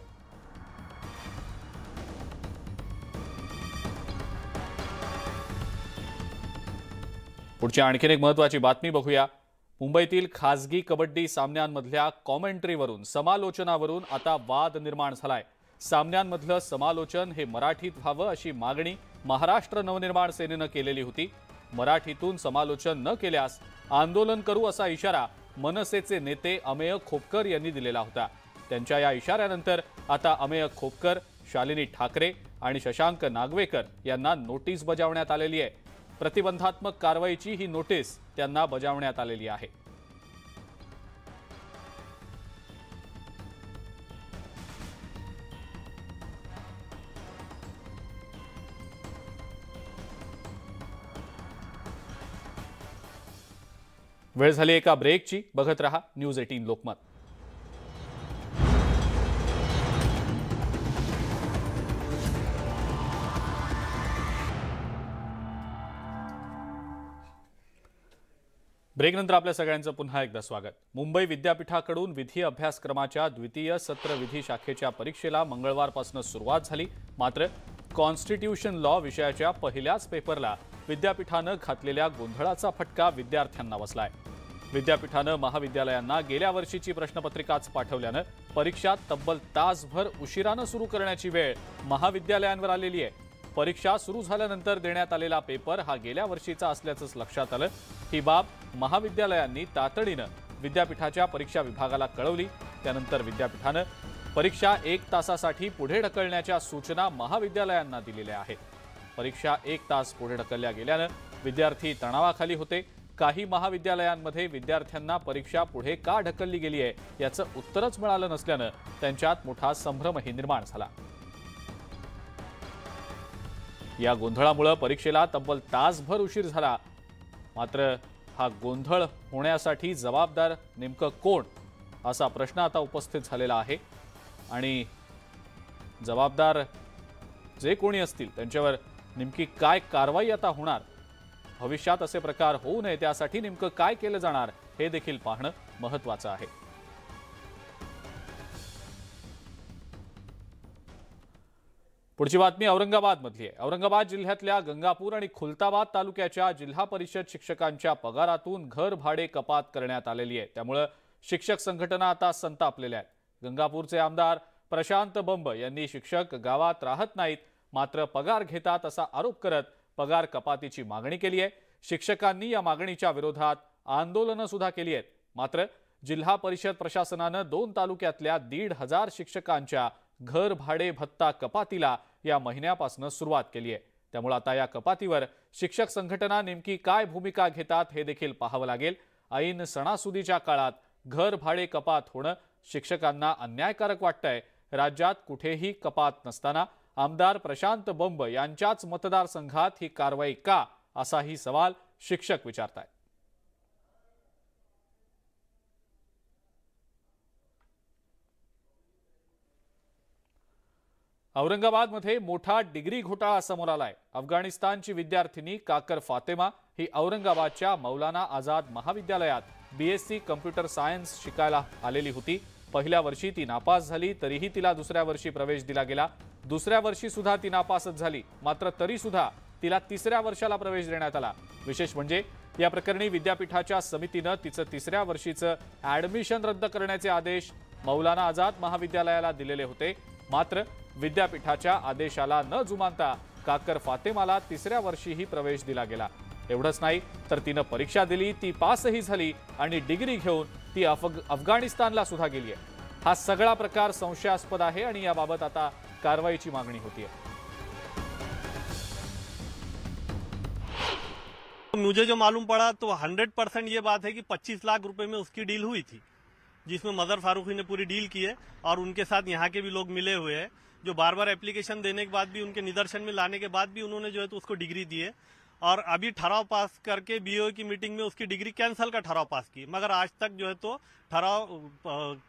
[SPEAKER 1] पुढची आणखीन एक महत्त्वाची बातमी बघूया। मुंबईतील खासगी कबड्डी सामन्यांमधल्या कॉमेंट्रीवरून समालोचनावरून आता वाद निर्माण झालाय। सामन्यांमधलं समालोचन हे मराठीत व्हावं अशी मागणी महाराष्ट्र नवनिर्माण सेनेनं केलेली होती। मराठीतून समालोचन न केल्यास आंदोलन करू असा इशारा मनसेचे नेते अमेय खोपकर यांनी दिलेला होता। त्यांच्या या इशाऱ्यानंतर आता अमेय खोपकर शालिनी ठाकरे आणि शशांक नागवेकर यांना नोटीस बजावण्यात आलेली आहे। प्रतिबंधात्मक कारवाईची ही नोटीस त्यांना बजावण्यात आलेली आहे। वेळ झाली एका ब्रेकची। बघत रहा न्यूज 18 लोकमत। ब्रेकनंतर आपल्या सगळ्यांचं पुन्हा एकदा स्वागत। मुंबई विद्यापीठाकडून विधी अभ्यासक्रमाच्या द्वितीय सत्र विधी शाखेच्या परीक्षेला मंगळवारपासून सुरुवात झाली। मात्र कॉन्स्टिट्यूशन लॉ विषयाच्या पहिल्याच पेपरला विद्यापीठानं घातलेल्या गोंधळाचा फटका विद्यार्थ्यांना बसलाय। विद्यापीठानं महाविद्यालयांना गेल्या वर्षीची प्रश्नपत्रिकाच पाठवल्यानं परीक्षा तब्बल तासभर उशिरानं सुरू करण्याची वेळ महाविद्यालयांवर आलेली आहे। परीक्षा सुरू झाल्यानंतर देण्यात आलेला पेपर हा गेल्या वर्षीचा असल्याचंच लक्षात आलं। ही बाब महाविद्यालयांनी तातडीनं विद्यापीठाच्या परीक्षा विभागाला कळवली। त्यानंतर विद्यापीठानं परीक्षा 1 तासासाठी पुढे ढकलण्याच्या सूचना महाविद्यालयांना दिलेल्या आहेत। परीक्षा 1 तास पुढे ढकलल्या गेल्यानं विद्यार्थी तणावाखाली होते। काही महाविद्यालयांमध्ये विद्यार्थ्यांना परीक्षा पुढे का ढकलली गेली आहे याचं उत्तरच मिळालं नसल्यानं त्यांच्यात मोठा संभ्रमही निर्माण झाला। या गोंधळामुळे परीक्षेला तब्बल तासभर उशीर झाला। मात्र हा गोंधळ होण्यासाठी जबाबदार नेमकं कोण असा प्रश्न आता उपस्थित झालेला आहे आणि जबाबदार जे कोणी असतील त्यांच्यावर नेमकी काय कारवाई आता होणार, भविष्यात असे प्रकार होऊ नये त्यासाठी नेमकं काय केलं जाणार हे देखील पाहणं महत्त्वाचं आहे। पुढची बातमी औरंगाबादमधली आहे। औरंगाबाद जिल्ह्यातल्या गंगापूर आणि खुलताबाद तालुक्याच्या जिल्हा परिषद शिक्षकांच्या पगारातून घर भाडे कपात करण्यात आलेली आहे। त्यामुळे शिक्षक संघटना आता संतापलेल्या आहेत। गंगापूरचे आमदार प्रशांत बंब यांनी शिक्षक गावात राहत नाहीत मात्र पगार घेतात असा आरोप करत पगार कपातीची मागणी केली आहे। शिक्षकांनी या मागणीच्या विरोधात आंदोलनं सुद्धा केली आहेत। मात्र जिल्हा परिषद प्रशासनानं 2 तालुक्यातल्या 1,500 शिक्षकांच्या घर भाडे भत्ता कपातीला या महिन्यापासून सुरुवात केली आहे। त्यामुळे आता या कपातीवर शिक्षक संघटना नेमकी काय भूमिका घेतात हे देखील पाहावं लागेल। ऐन सणासुदीच्या काळात घर भाडे कपात होणं शिक्षकांना अन्यायकारक वाटतंय। राज्यात कुठेही कपात नसताना आमदार प्रशांत बंब यांच्याच मतदारसंघात ही कारवाई का असाही सवाल शिक्षक विचारतायत। औरंगाबादमध्ये मोठा डिग्री घोटाळा समोर आलाय। अफगाणिस्तानची विद्यार्थिनी काकर फातेमा ही औरंगाबादच्या मौलाना आझाद महाविद्यालयात BSc कम्प्युटर सायन्स शिकायला आलेली होती। पहिल्या वर्षी ती नापास झाली तरीही तिला दुसऱ्या वर्षी प्रवेश दिला गेला। दुसऱ्या वर्षी सुद्धा ती नापासच झाली मात्र तरी सुद्धा तिला तिसऱ्या वर्षाला प्रवेश देण्यात आला। विशेष म्हणजे या प्रकरणी विद्यापीठाच्या समितीनं तिचं तिसऱ्या वर्षीचं ऍडमिशन रद्द करण्याचे आदेश मौलाना आझाद महाविद्यालयाला दिलेले होते। मात्र विद्यापीठाच्या आदेशाला न जुमानता काकर फातेमाला तिसऱ्या वर्षीही प्रवेश दिला गेला। एवढंच नाही तर तिनं परीक्षा दिली, ती पासही झाली आणि डिग्री घेऊन ती अफगाणिस्तानला सुद्धा गेली आहे। हा सगळा प्रकार संशयास्पद आहे आणि याबाबत आता कारवाईची मागणी होती है।
[SPEAKER 12] मुझे जो मालूम पड़ा तो 100% ये बात है कि 25 लाख रुपए में उसकी डील हुई थी, जिसमें मदर फारूकी ने पूरी डील की है और उनके साथ यहाँ के भी लोग मिले हुए हैं जो बार बार एप्लीकेशन देने के बाद भी उनके निदर्शन में लाने के बाद भी उन्होंने जो है तो उसको डिग्री दी है और अभी ठहराव पास करके BOE की मीटिंग में उसकी डिग्री कैंसिल का ठहराव पास की, मगर आज तक जो है तो ठहराव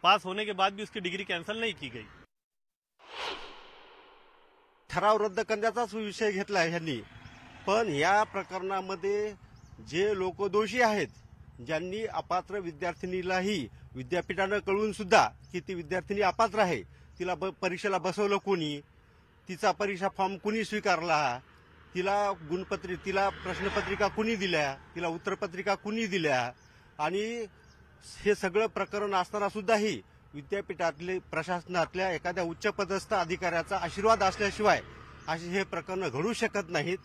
[SPEAKER 12] पास होने के बाद भी उसकी डिग्री कैंसिल नहीं की गई।
[SPEAKER 13] ठराव रद्द करण्याचाच विषय घेतला आहे यांनी, पण या प्रकरणामध्ये जे लोक दोषी आहेत, ज्यांनी अपात्र विद्यार्थिनीलाही विद्यापीठानं कळवून सुद्धा की ती विद्यार्थिनी अपात्र आहे, तिला परीक्षेला बसवलं कोणी, तिचा परीक्षा फॉर्म कुणी स्वीकारला, तिला प्रश्नपत्रिका कुणी दिल्या, तिला उत्तरपत्रिका कुणी दिल्या आणि हे सगळं प्रकरण असताना सुद्धाही विद्यापीठातले प्रशासनातल्या एखाद्या उच्चपदस्थ अधिकाऱ्याचा आशीर्वाद असल्याशिवाय अशी हे प्रकरण घडू शकत नाहीत।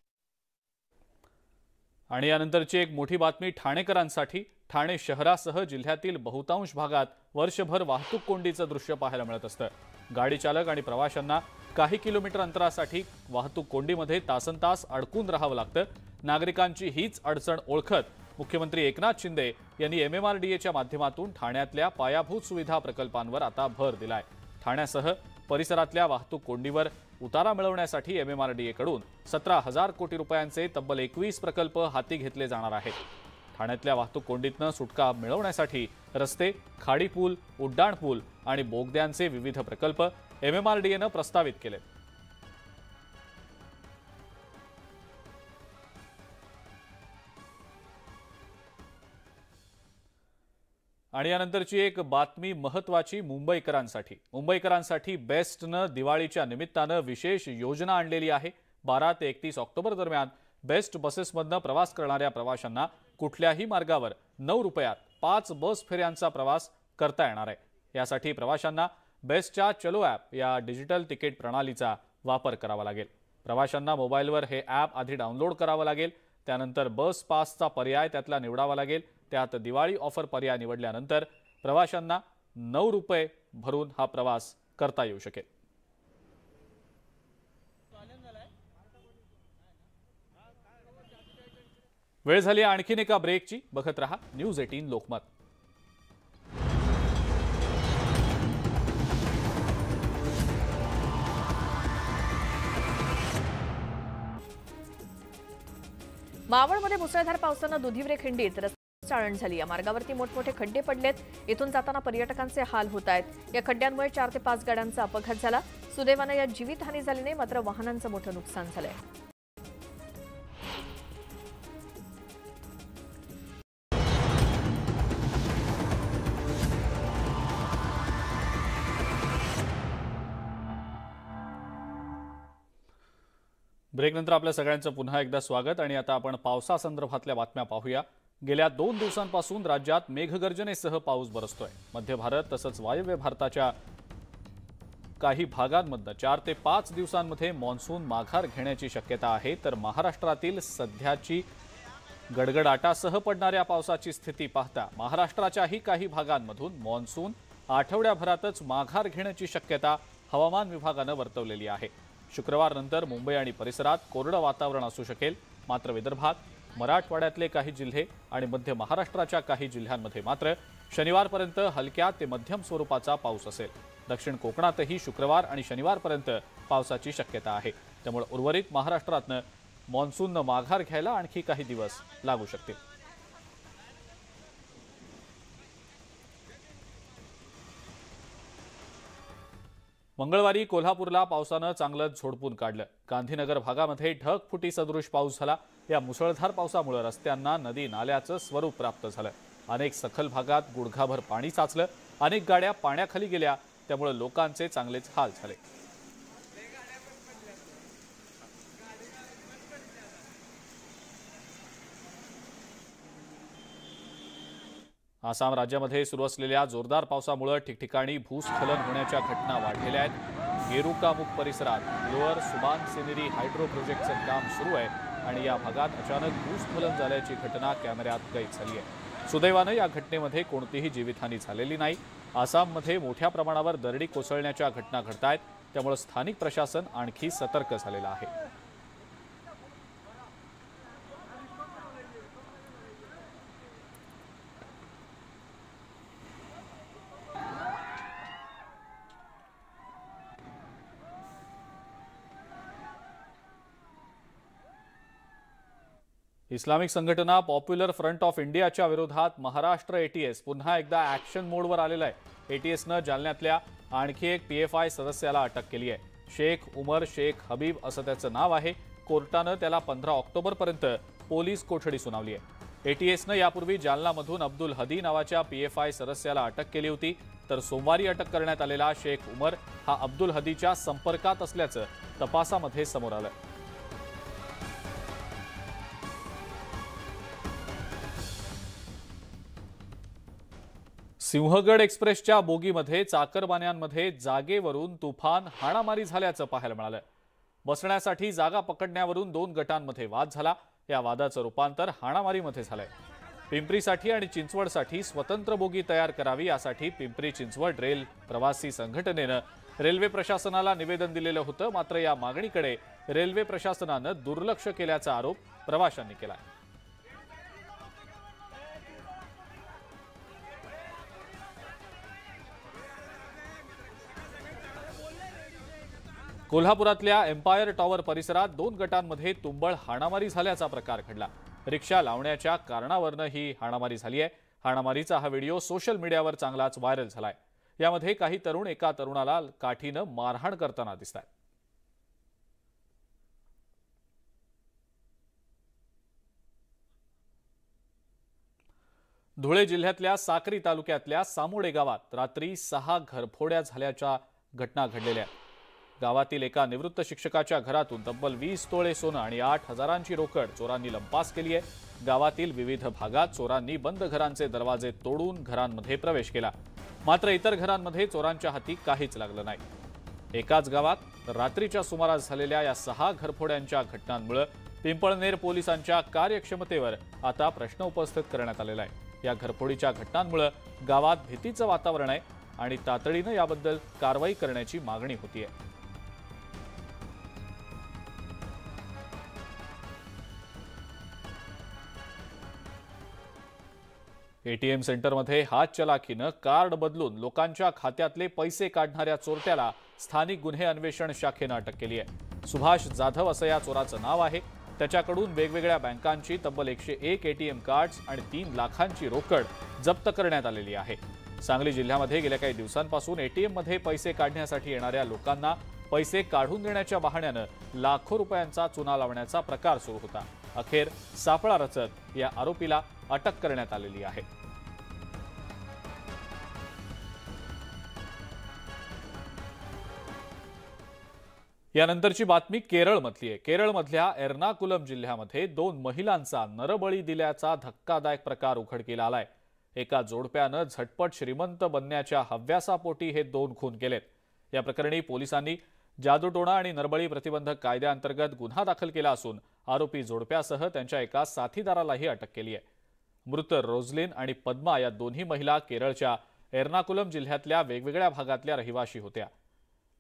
[SPEAKER 1] आणि यानंतरची एक मोठी बातमी ठाणेकरांसाठी। ठाणे शहरासह जिल्ह्यातील बहुतांश भागात वर्षभर वाहतूक कोंडीचं दृश्य पाहायला मिळत असतं। गाडी चालक आणि प्रवाशांना काही किलोमीटर अंतरासाठी वाहतूक कोंडीमध्ये तासनतास अडकून राहावं लागतं। नागरिकांची हीच अडचण ओळखत मुख्यमंत्री एकनाथ शिंदे यांनी MMRDAच्या माध्यमातून ठाण्यातल्या पायाभूत सुविधा प्रकल्पांवर आता भर दिलाय। ठाण्यासह परिसरातल्या वाहतूक कोंडीवर उतारा मिळवण्यासाठी MMRDAकडून 17,000 कोटी रुपयांचे तब्बल 21 प्रकल्प हाती घेतले जाणार आहेत। ठाण्यातल्या वाहतूक कोंडीतनं सुटका मिळवण्यासाठी रस्ते, खाडी पूल, उड्डाण पूल आणि बोगद्यांचे विविध प्रकल्प MMRDAनं प्रस्तावित केले। आणि यानंतरची एक बातमी महत्त्वाची मुंबईकरांसाठी बेस्टनं दिवाळीच्या निमित्तानं विशेष योजना आणलेली आहे। 12 ते 31 ऑक्टोबर दरम्यान बेस्ट बसेसमधनं प्रवास करणाऱ्या प्रवाशांना कुठल्याही मार्गावर 9 रुपयात 5 बस फेऱ्यांचा प्रवास करता येणार आहे। यासाठी प्रवाशांना बेस्टच्या चलो ॲप या डिजिटल तिकीट प्रणालीचा वापर करावा लागेल। प्रवाशांना मोबाईलवर हे ॲप आधी डाउनलोड करावं लागेल। त्यानंतर बस पासचा पर्याय त्यातला निवडावा लागेल। त्यात दिवाळी ऑफर पर्याय निवडल्यानंतर प्रवाशांना 9 रुपये भरून हा प्रवास करता येऊ शकेल। वेळ झाली आणखीन एका ब्रेकची। बघत रहा न्यूज 18 लोकमत।
[SPEAKER 14] मावळमध्ये मुसळधार पावसानं दुधिवरे खिंडीत रस्ते चाळण झाली। या मार्गावरती मोठमोठे खड्डे पडलेत। इथून जाताना पर्यटकांचे हाल होत आहेत। या खड्ड्यांमुळे 4 ते 5 गाड्यांचा अपघात झाला। सुदैवानं यात जीवितहानी झाली नाही, मात्र वाहनांचं मोठं नुकसान झालंय।
[SPEAKER 1] ब्रेकनंतर आपल्या सगळ्यांचं पुन्हा एकदा स्वागत। आणि आता आपण पावसासंदर्भातल्या बातम्या पाहूया। गेल्या 2 दिवसांपासून राज्यात मेघगर्जनेसह पाऊस बरसतोय। मध्य भारत तसंच वायव्य भारताच्या काही भागांमध्ये 4 ते 5 दिवसांमध्ये मान्सून माघार घेण्याची शक्यता आहे। तर महाराष्ट्रातील सध्याची गडगडाटासह पडणाऱ्या पावसाची स्थिती पाहता महाराष्ट्राच्याही काही भागांमधून मान्सून आठवड्याभरातच माघार घेण्याची शक्यता हवामान विभागानं वर्तवलेली आहे। शुक्रवारनंतर मुंबई आणि परिसरात कोरडं वातावरण असू शकेल, मात्र विदर्भात, मराठवाड्यातले काही जिल्हे आणि मध्य महाराष्ट्राच्या काही जिल्ह्यांमध्ये मात्र शनिवारपर्यंत हलक्या ते मध्यम स्वरूपाचा पाऊस असेल। दक्षिण कोकणातही शुक्रवार आणि शनिवारपर्यंत पावसाची शक्यता आहे। त्यामुळे उर्वरित महाराष्ट्रातनं मान्सूननं माघार घ्यायला आणखी काही दिवस लागू शकतील। मंगळवारी कोल्हापूरला पावसानं चांगलंच झोडपून काढलं। गांधीनगर भागामध्ये ढगफुटी सदृश पाऊस झाला। या मुसळधार पावसामुळे रस्त्यांना नदी नाल्याचं स्वरूप प्राप्त झालं। अनेक सखल भागात गुडघाभर पाणी साचलं। अनेक गाड्या पाण्याखाली गेल्या, त्यामुळे लोकांचे चांगलेच हाल झाले। आसाम राज्यामध्ये सुरू असलेल्या जोरदार पावसामुळे ठिकठिकाणी भूस्खलन होण्याच्या घटना वाढलेल्या आहेत। गेरुकामुख परिसरात लोअर सुबानसिनेरी हायड्रो प्रोजेक्टचं काम सुरू आहे आणि या भागात अचानक भूस्खलन झाल्याची घटना कॅमेऱ्यात कैद झाली आहे। सुदैवानं या घटनेमध्ये कोणतीही जीवितहानी झालेली नाही। आसाममध्ये मोठ्या प्रमाणावर दरडी कोसळण्याच्या घटना घडतायत, त्यामुळे स्थानिक प्रशासन आणखी सतर्क झालेलं आहे। इस्लामिक संघटना पॉप्युलर फ्रंट ऑफ इंडियाच्या विरोधात महाराष्ट्र एटीएस पुन्हा एकदा ॲक्शन मोडवर आलेला आहे। एटीएसनं जालन्यातल्या आणखी एक PFI सदस्याला अटक केली आहे। शेख उमर शेख हबीब असं त्याचं नाव आहे। कोर्टानं त्याला 15 ऑक्टोबरपर्यंत पोलीस कोठडी सुनावली आहे। एटीएसनं यापूर्वी जालनामधून अब्दुल हदी नावाच्या PFI सदस्याला अटक केली होती, तर सोमवारी अटक करण्यात आलेला शेख उमर हा अब्दुल हदीच्या संपर्कात असल्याचं तपासामध्ये समोर आलं। सिंहगड एक्सप्रेसच्या बोगीमध्ये चाकरमान्यांमध्ये जागेवरून तुफान हाणामारी झाल्याचं पाहायला मिळालं। बसण्यासाठी जागा पकडण्यावरून 2 गटांमध्ये वाद झाला। या वादाचं रूपांतर हाणामारीमध्ये झालंय। पिंपरीसाठी आणि चिंचवडसाठी स्वतंत्र बोगी तयार करावी यासाठी पिंपरी चिंचवड रेल प्रवासी संघटनेनं रेल्वे प्रशासनाला निवेदन दिलेलं होतं, मात्र या मागणीकडे रेल्वे प्रशासनानं दुर्लक्ष केल्याचा आरोप प्रवाशांनी केला. कोल्हापुरातल्या एम्पायर टॉवर परिसरात 2 गटांमध्ये तुंबळ हाणामारी झाल्याचा प्रकार घडला. रिक्षा लावण्याच्या कारणावरून ही हाणामारी झाली आहे. हाणामारीचा हा व्हिडिओ सोशल मीडियावर चांगलाच व्हायरल झालाय. यामध्ये काही तरुण एका तरुणाला काठीनं मारहाण करताना दिसतात. धुळे जिल्ह्यातल्या साक्री तालुक्यातल्या सामोडे गावात रात्री 6 घरफोड्या झाल्याच्या घटना घडलेल्या आहेत. गावातील एका निवृत्त शिक्षकाच्या घरातून तब्बल 20 तोळे सोनं आणि 8,000ची रोकड चोरांनी लंपास केली आहे. गावातील विविध भागात चोरांनी बंद घरांचे दरवाजे तोडून घरांमध्ये प्रवेश केला. मात्र इतर घरांमध्ये चोरांच्या हाती काहीच लागलं नाही. एकाच गावात रात्रीच्या सुमारास झालेल्या या 6 घरफोड्यांच्या घटनांमुळे पिंपळनेर पोलिसांच्या कार्यक्षमतेवर आता प्रश्न उपस्थित करण्यात आलेला आहे. या घरफोडीच्या घटनांमुळे गावात भीतीचं वातावरण आहे आणि तातडीनं याबद्दल कारवाई करण्याची मागणी होतीये. एटीएम सेंटरमध्ये हातचलाखीनं कार्ड बदलून लोकांच्या खात्यातले पैसे काढणाऱ्या चोरट्याला स्थानिक गुन्हे अन्वेषण शाखेनं अटक केली आहे. सुभाष जाधव असं या चोराचं नाव आहे. त्याच्याकडून वेगवेगळ्या बँकांची तब्बल 101 एटीएम कार्ड्स आणि 3 लाखांची रोकड जप्त करण्यात आलेली आहे. सांगली जिल्ह्यामध्ये गेल्या काही दिवसांपासून एटीएममध्ये पैसे काढण्यासाठी येणाऱ्या लोकांना पैसे काढून देण्याच्या बहाण्यानं लाखो रुपयांचा चुना लावण्याचा प्रकार सुरू होता. अखेर सापळा रचत या आरोपीला अटक करण्यात आलेली आहे. यानंतरची बातमी केरळमधली आहे. केरळमधल्या एर्नाकुलम जिल्ह्यामध्ये 2 महिलांचा नरबळी दिल्याचा धक्कादायक प्रकार उघडकीला आलाय. एका जोडप्यानं झटपट श्रीमंत बनण्याच्या हव्यासापोटी हे 2 खून केलेत. या प्रकरणी पोलिसांनी जादूटोणा आणि नरबळी प्रतिबंधक कायद्याअंतर्गत गुन्हा दाखल केला असून आरोपी जोडप्यासह त्यांच्या एका साथीदारालाही अटक केली आहे. मृत रोझलिन आणि पद्मा या दोन्ही महिला केरळच्या एर्नाकुलम जिल्ह्यातल्या वेगवेगळ्या भागातल्या रहिवाशी होत्या.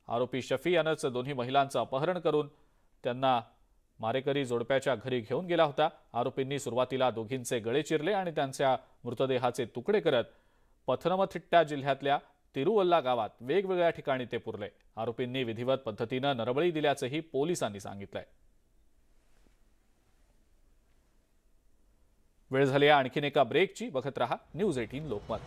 [SPEAKER 1] आरोपी शफी यानंच दोन्ही महिलांचं अपहरण करून त्यांना मारेकरी जोडप्याच्या घरी घेऊन गेला होता. आरोपींनी सुरुवातीला दोघींचे गळे चिरले आणि त्यांच्या मृतदेहाचे तुकडे करत पथनमथिट्टा जिल्ह्यातल्या तिरुवल्ला गावात वेगवेगळ्या ठिकाणी ते पुरले. आरोपींनी विधिवत पद्धतीनं नरबळी दिल्याचंही पोलिसांनी सांगितलंय. वेळ झाली आणखीन एका ब्रेकची. बघत रहा न्यूज 18 लोकमत.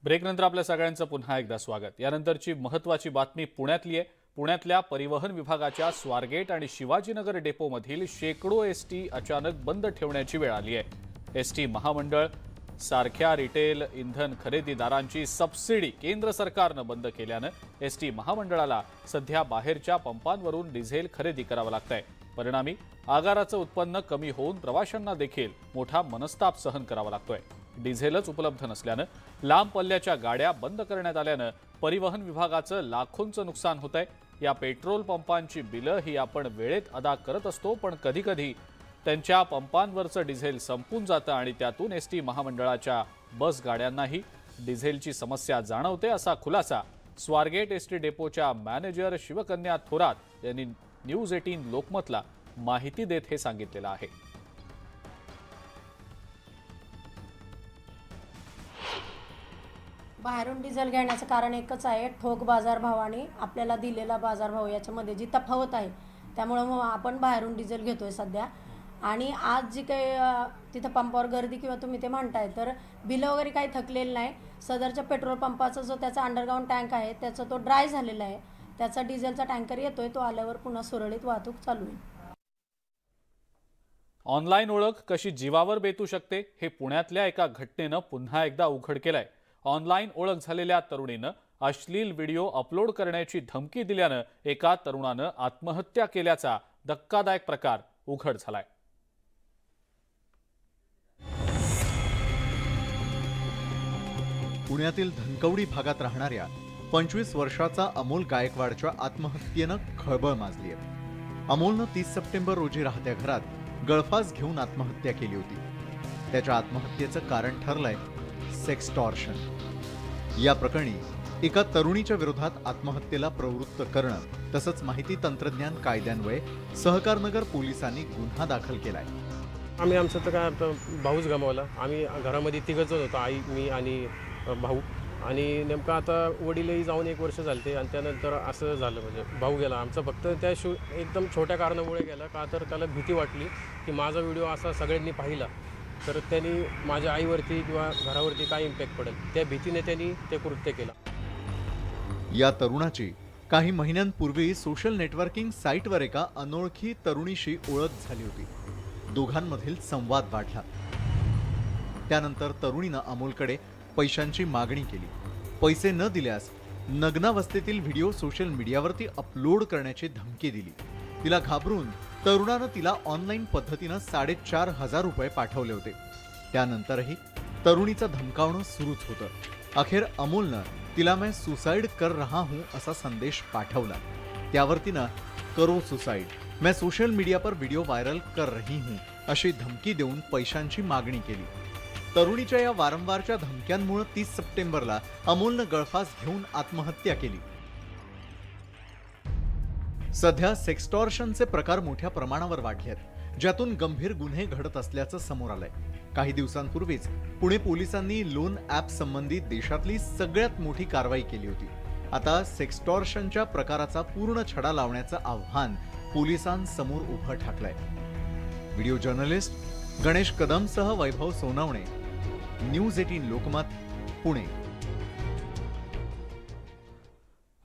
[SPEAKER 1] ब्रेकनंतर आपल्या सगळ्यांचं पुन्हा एकदा स्वागत. यानंतरची महत्त्वाची बातमी पुण्यातली आहे. पुण्यातल्या परिवहन विभागाच्या स्वारगेट आणि शिवाजीनगर डेपोमधील शेकडो एसटी अचानक बंद ठेवण्याची वेळ आली आहे. एसटी महामंडळ सारख्या रिटेल इंधन खरेदीदारांची सबसिडी केंद्र सरकारनं बंद केल्यानं एसटी महामंडळाला सध्या बाहेरच्या पंपांवरून डिझेल खरेदी करावं लागतंय. परिणामी आगाराचं उत्पन्न कमी होऊन प्रवाशांना देखील मोठा मनस्ताप सहन करावा लागतोय. डिझेलच उपलब्ध नसल्यानं लांब पल्ल्याच्या गाड्या बंद करण्यात आल्यानं परिवहन विभागाचं लाखोंचं नुकसान होतंय. या पेट्रोल पंपांची बिलं ही आपण वेळेत अदा करत असतो, पण कधीकधी त्यांच्या पंपांवरचं डिझेल संपून जातं आणि त्यातून एसटी महामंडळाच्या बस गाड्यांनाही डिझेलची समस्या जाणवते, असा खुलासा स्वारगेट एसटी डेपोच्या मॅनेजर शिवकन्या थोरात यांनी न्यूज 18 लोकमतला माहिती देत हे सांगितलेलं आहे.
[SPEAKER 15] बाहेरून डिझेल घेण्याचं कारण एकच आहे, ठोक बाजारभाव आणि आपल्याला दिलेला बाजारभाव याच्यामध्ये जी तफावत आहे, त्यामुळं मग आपण बाहेरून डिझेल घेतोय सध्या. आणि आज जी काही तिथं पंपावर गर्दी किंवा तुम्ही ते म्हणताय तर बिलं वगैरे काही थकलेलं नाही. सदरच्या पेट्रोल पंपाचा जो त्याचा अंडरग्राऊंड टँक आहे त्याचा तो ड्राय झालेला आहे. त्याचा डिझेलचा टँकर येतोय, तो आल्यावर पुन्हा सुरळीत वाहतूक चालू आहे.
[SPEAKER 1] ऑनलाईन ओळख कशी जीवावर बेतू शकते हे पुण्यातल्या एका घटनेनं पुन्हा एकदा उघड केलंय. ऑनलाईन ओळख झालेल्या तरुणीनं अश्लील व्हिडिओ अपलोड करण्याची धमकी दिल्यानं एका तरुणानं आत्महत्या केल्याचा धक्कादायक प्रकार उघड झालाय.
[SPEAKER 16] पुण्यातील धनकवडी भागात राहणाऱ्या 25 वर्षाचा अमोल गायकवाडच्या आत्महत्येनं खळबळ माजली आहे. अमोलनं 30 सप्टेंबर रोजी राहत्या घरात गळफास घेऊन आत्महत्या केली होती. त्याच्या आत्महत्येचं कारण ठरलंय सेक्सटॉर्शन. या प्रकरणी एका तरुणीच्या विरोधात आत्महत्येला प्रवृत्त करणं तसंच माहिती तंत्रज्ञान कायद्यान्वये सहकारनगर पोलिसांनी गुन्हा दाखल केलाय.
[SPEAKER 17] आम्ही आमचं तर काय भाऊच गमावला. आम्ही घरामध्ये तिघच होतो, आई, मी आणि भाऊ. आणि नेमकं आता वडीलही जाऊन 1 वर्ष झाले आणि त्यानंतर असं झालं. म्हणजे भाऊ गेला आमचा फक्त त्या एकदम छोट्या कारणामुळे गेला. का तर त्याला भीती वाटली की माझा व्हिडिओ असा सगळ्यांनी पाहिला तर त्यांनी माझ्या आईवरती किंवा घरावरती काय इम्पॅक्ट पडेल, त्या भीतीने त्यांनी ते कृत्य केलं.
[SPEAKER 16] या तरुणाची काही महिन्यांपूर्वी सोशल नेटवर्किंग साईटवर एका अनोळखी तरुणीशी ओळख झाली होती. दोघांमधील संवाद वाढला. त्यानंतर तरुणीनं अमोलकडे पैशांची मागणी केली. पैसे न दिल्यास नग्नावस्थेतील व्हिडिओ सोशल मीडियावरती अपलोड करण्याची धमकी दिली. तिला घाबरून तरुणानं तिला ऑनलाईन पद्धतीनं 4,500 रुपये पाठवले होते. त्यानंतरही तरुणीचं धमकावणं सुरूच होतं. अखेर अमोलनं तिला मैं सुसाइड कर रहा हूं असा संदेश पाठवला. त्यावर तिनं करो सुसाइड, मैं सोशल मीडिया पर वीडियो वायरल कर रही हूं अशी धमकी देऊन पैशांची मागणी केली. तरुणीच्या या वारंवारच्या धमक्यांमुळे 30 सप्टेंबरला अमोलनं गळफास घेऊन आत्महत्या केली. सध्या सेक्सटॉर्शनचे प्रकार मोठ्या प्रमाणावर वाढले आहेत, ज्यातून गंभीर गुन्हे घडत असल्याचं समोर आलंय. काही दिवसांपूर्वीच पुणे पोलिसांनी लोन ॲप संबंधी देशातली सगळ्यात मोठी कारवाई केली होती. आता सेक्सटॉर्शनच्या प्रकाराचा पूर्ण छडा लावण्याचं आव्हान पोलिसांसमोर उभं ठाकलंय. व्हिडिओ जर्नलिस्ट गणेश कदमसह वैभव सोनवणे, न्यूज 18 लोकमत, पुणे.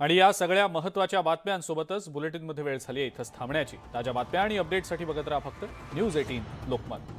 [SPEAKER 1] आणि या सगळ्या महत्त्वाच्या बातम्यांसोबतच बुलेटिनमध्ये वेळ झाली आहे इथंच थांबण्याची. ताज्या बातम्या आणि अपडेटसाठी बघत राहा फक्त न्यूज 18 लोकमत.